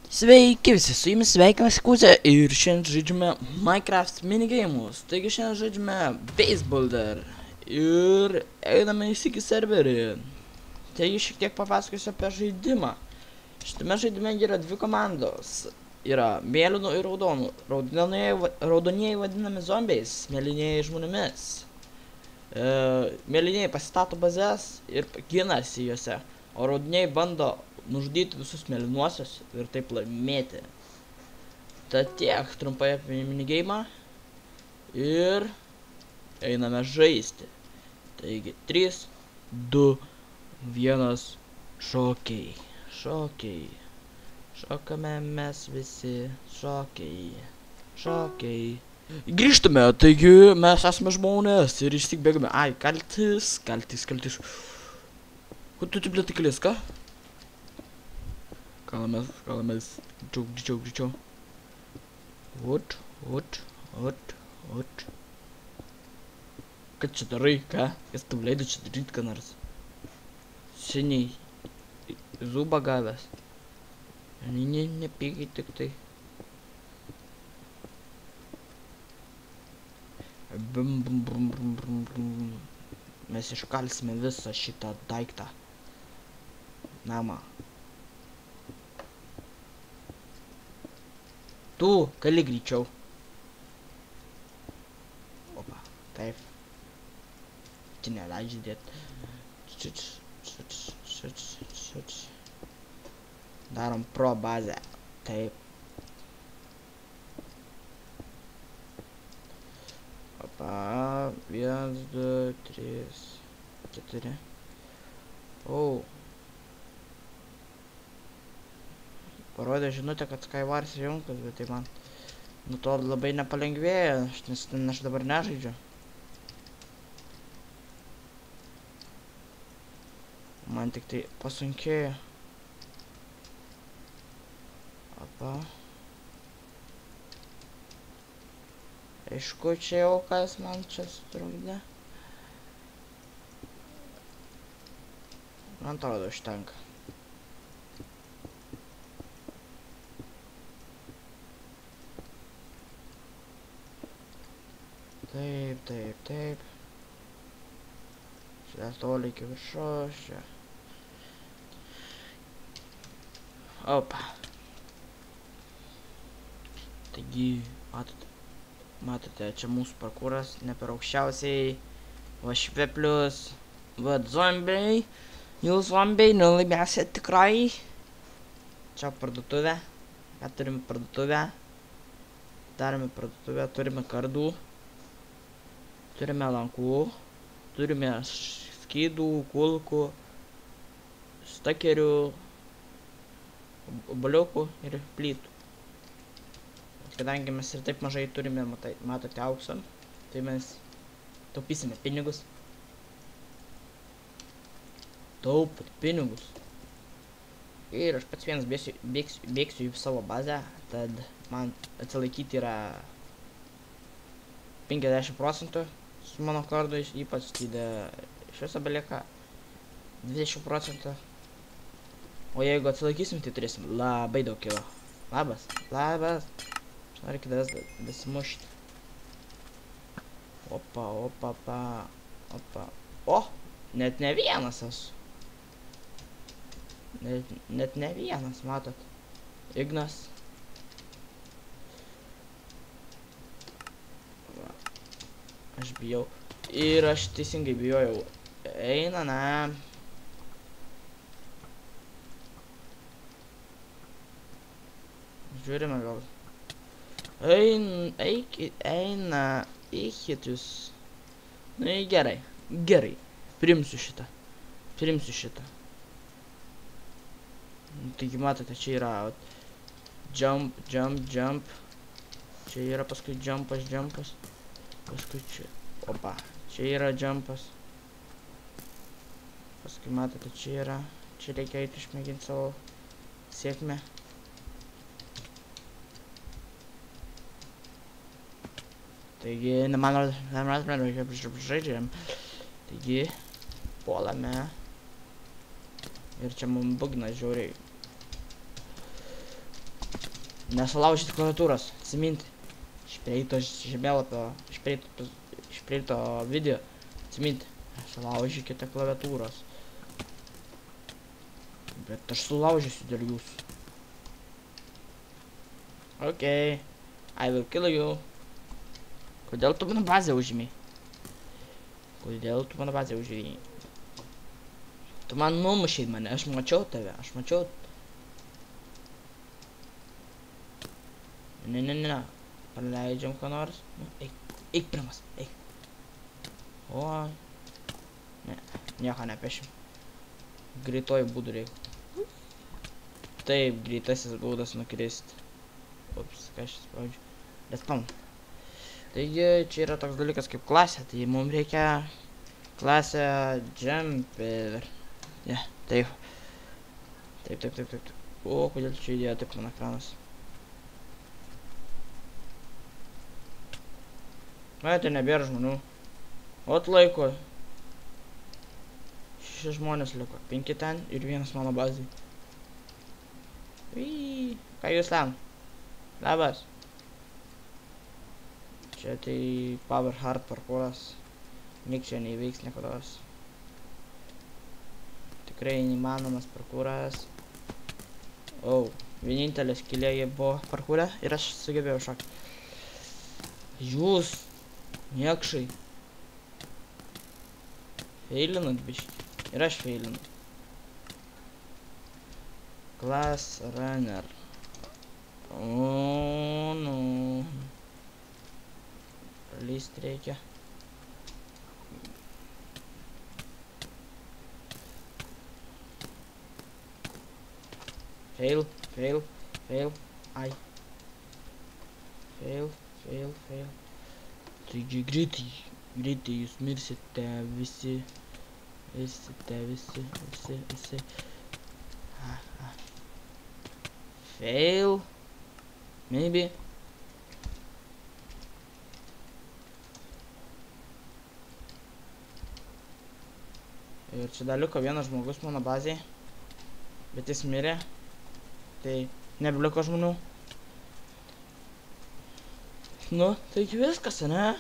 Sveiki visi, su jumis sveikinas Kuzė ir šiandien žaidžiame Minecraft minigaimus. Taigi šiandien žaidžiame Base Builder ir einame į sykį serverį. Taigi šiek tiek papasakosiu apie žaidimą. Šitame žaidime yra dvi komandos. Yra mėlynų ir raudonų. Raudonieji vadinami zombiais, mėlynieji žmonėmis. Mėlynieji pasistato bazes ir ginasi juose, o raudonieji bando nužudyti visus mėlynuosius ir taip laimėti. Tad tiek trumpai apie minigeimą ir einame žaisti. Taigi 3, 2, 1, šokiai, šokiai. Šokame mes visi, šokiai, šokiai. Grįžtame, taigi mes esame žmonės ir išsyk bėgame. Ai, kaltis. Kur tu blėtai kalės, ką? Kalamės. Greičiau. Ot. Ką čia darai, ką? Kas tau leido čia daryti, ką nors? Seniai zubą gavęs. Nepykai tik tai. Brum. Mes iškalsime visą šitą daiktą. Namą. Tu, gali greičiau. Opa, taip. Čia neleidžia dėti. Darom pro bazę. Taip. Opa, 1, 2, 3, 4. O. Parodė žinutę, kad Skywars įjungtas, bet tai man nuo to labai nepalengvėja, nes aš dabar nežaidžiu. Man tik tai pasunkėjo. Opa. Aišku, čia jau kas man čia sutrukdė. Man atrodo, užtenka. Taip. Čia toli iki viršos, čia. Opa. Taigi, matote, čia mūsų parkūras, ne per aukščiausiai. Va šveplius. Va zombiai. Jūs zombiai, nelaimėsite tikrai. Čia parduotuvė. Ką turime parduotuvę? Darome parduotuvę, turime kardų. Turime lankų, turime skydų, kulkų, stakerių, baliukų ir plytų. Kadangi mes ir taip mažai turime, matote, aukso, tai mes taupysime pinigus. Taupot pinigus. Ir aš pats vienas bėgsiu į savo bazę, tad man atsilaikyti yra 50%. Su mano kardu ypač skydė iš viso belieka 20%. O jeigu atsilaikysim, tai turėsim labai daug kilo. Labas. Aš noriu kitas besimušti. Opa. O, net ne vienas esu. Net ne vienas, matot. Ignas. Aš bijau. Ir aš teisingai bijojau. Eina, na. Žiūrime gal. Eina. Eikit jūs. Nu, gerai. Priimsiu šitą. Taigi matote, čia yra jump. Čia yra paskui jumpas. Paskui čia, opa, čia yra jumpas. Paskui matote, čia yra. Čia reikia eiti išmėginti savo sėkmę. Taigi, nemano, žaidžiam. Taigi, puolame. Ir čia mums bugna žiauriai. Nesulaužyti klaviatūros, atsiminti. Iš prieito žemėlapio, iš prieito video. Atsiminti. Nesulaužykite klaviatūros. Bet aš sulaužysiu dėl jūsų. Okay. I will kill you. Kodėl tu mano bazę užėmei? Kodėl tu mano bazę užėmei? Tu man numušei mane, aš mačiau tave, aš mačiau. Ne. Paleidžiam ką nors. Eik pirmas, eik. Oi. Ne, nieko nepešim. Greitoji būdų reikia. Taip, greitasis būdas nukristi. Ups, ką aš spaudžiu. Respawn. Taigi, čia yra toks dalykas kaip klasė, tai mums reikia klasę jumper. Ne, taip. Taip. O, kodėl čia įdėjo taip mano ekranas? Na, tai nebėra žmonių. Ot laiko. 6 žmonės liko. 5 ten ir 1 mano bazai. Ką jūs ten? Labas. Čia tai power hard parkouras. Nik čia neįveiks niekados. Tikrai neįmanomas parkouras. Vienintelė skylė jie buvo parkoure ir aš sugebėjau šokti. Jūs, niekšai. Feilinat biškį. Ir aš feilinu. Class runner. O, nu. Lyst reikia. Fail. Ai. Fail. Taigi greitai jūs mirsite visi. Fail. Maybe. Ir čia dar liko vienas žmogus mano bazėje. Bet jis mirė. Tai nebeliko žmonių. Nu, taigi viskas, ne?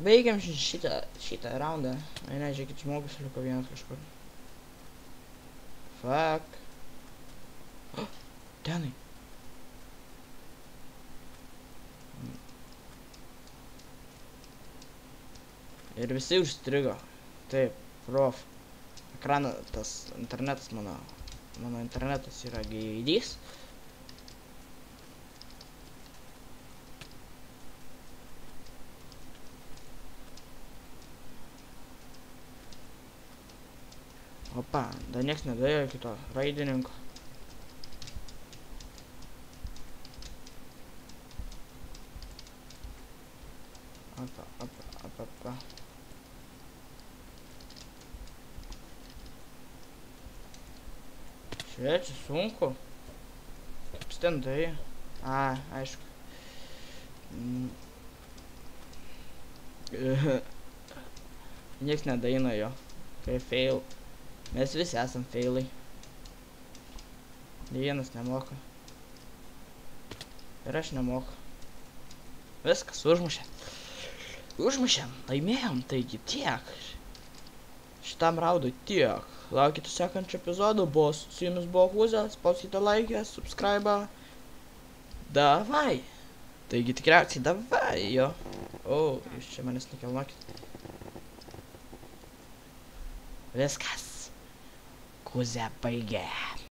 Baigiam šitą raundą. Ne, žiūrėkit, žmogus liko vienas kažkur. Fuck. Tenai. Ir visi užstrigo. Taip, prof. Ekraną, tas internetas mano internetas yra gaidys. Opa, dar nieks nedėjo kito raidininko. Opa. Čia sunku. Kaip stendai. Aišku. Nieks nedaina jo. Kai fail. Mes visi esam failai. Nė vienas nemoka. Ir aš nemoku. Viskas, užmušėm, laimėjom, taigi tiek. Šitam raudui tiek. Laukite sekančio epizodo, su jumis buvo Huzė, spauskite laikę, subscribe. Davai. Taigi tikriausiai davai, jo. Jūs čia manęs nekelnokit. Viskas. Huzė baigė.